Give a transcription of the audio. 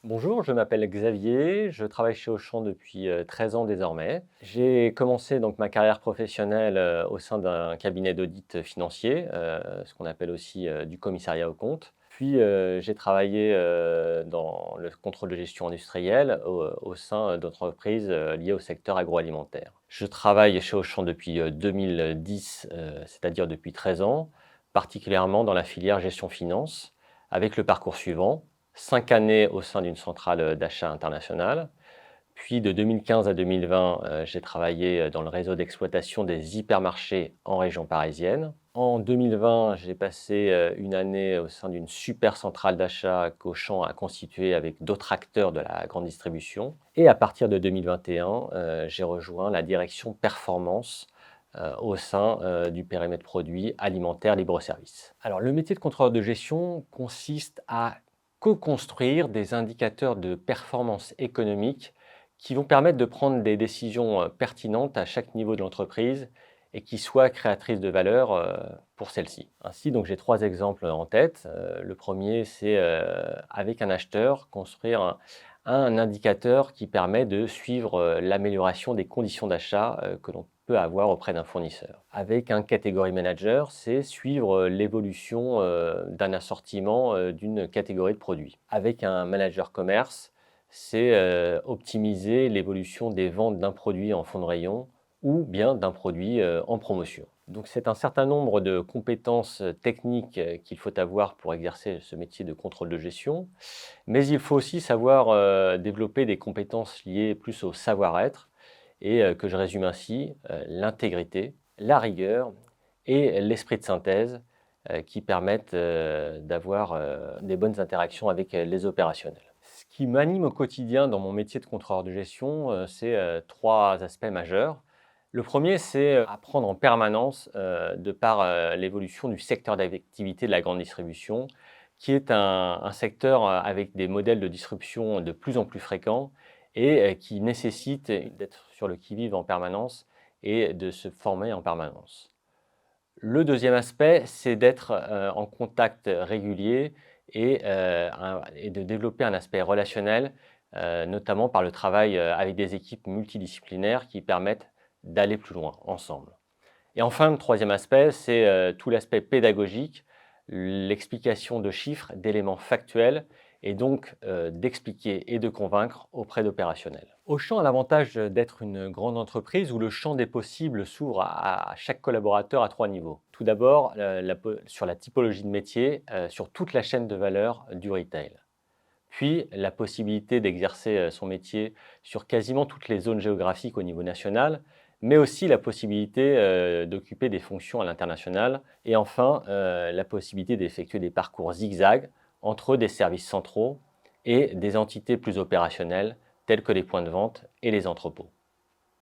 Bonjour, je m'appelle Xavier, je travaille chez Auchan depuis 13 ans désormais. J'ai commencé donc ma carrière professionnelle au sein d'un cabinet d'audit financier, ce qu'on appelle aussi du commissariat aux comptes. Puis j'ai travaillé dans le contrôle de gestion industrielle au sein d'entreprises liées au secteur agroalimentaire. Je travaille chez Auchan depuis 2010, c'est-à-dire depuis 13 ans, particulièrement dans la filière gestion finance, avec le parcours suivant. 5 années au sein d'une centrale d'achat internationale. Puis de 2015 à 2020, j'ai travaillé dans le réseau d'exploitation des hypermarchés en région parisienne. En 2020, j'ai passé une année au sein d'une super centrale d'achat qu'Auchan a constituée avec d'autres acteurs de la grande distribution. Et à partir de 2021, j'ai rejoint la direction performance au sein du périmètre produit alimentaire libre-service. Alors, le métier de contrôleur de gestion consiste à co-construire des indicateurs de performance économique qui vont permettre de prendre des décisions pertinentes à chaque niveau de l'entreprise et qui soient créatrices de valeur pour celle-ci. Ainsi, donc j'ai trois exemples en tête. Le premier, c'est avec un acheteur, construire un indicateur qui permet de suivre l'amélioration des conditions d'achat que l'on peut avoir auprès d'un fournisseur. Avec un category manager, c'est suivre l'évolution d'un assortiment d'une catégorie de produits. Avec un manager commerce, c'est optimiser l'évolution des ventes d'un produit en fond de rayon ou bien d'un produit en promotion. Donc c'est un certain nombre de compétences techniques qu'il faut avoir pour exercer ce métier de contrôle de gestion, mais il faut aussi savoir développer des compétences liées plus au savoir-être et que je résume ainsi, l'intégrité, la rigueur et l'esprit de synthèse qui permettent d'avoir des bonnes interactions avec les opérationnels. Ce qui m'anime au quotidien dans mon métier de contrôleur de gestion, c'est trois aspects majeurs. Le premier, c'est apprendre en permanence de par l'évolution du secteur d'activité de la grande distribution, qui est un secteur avec des modèles de distribution de plus en plus fréquents et qui nécessite d'être sur le qui-vive en permanence et de se former en permanence. Le deuxième aspect, c'est d'être en contact régulier et de développer un aspect relationnel, notamment par le travail avec des équipes multidisciplinaires qui permettent d'aller plus loin ensemble. Et enfin, le troisième aspect, c'est tout l'aspect pédagogique, l'explication de chiffres, d'éléments factuels et donc d'expliquer et de convaincre auprès d'opérationnels. Auchan a l'avantage d'être une grande entreprise où le champ des possibles s'ouvre à chaque collaborateur à trois niveaux. Tout d'abord, sur la typologie de métier, sur toute la chaîne de valeur du retail. Puis la possibilité d'exercer son métier sur quasiment toutes les zones géographiques au niveau national, mais aussi la possibilité d'occuper des fonctions à l'international. Et enfin, la possibilité d'effectuer des parcours zigzag entre des services centraux et des entités plus opérationnelles telles que les points de vente et les entrepôts.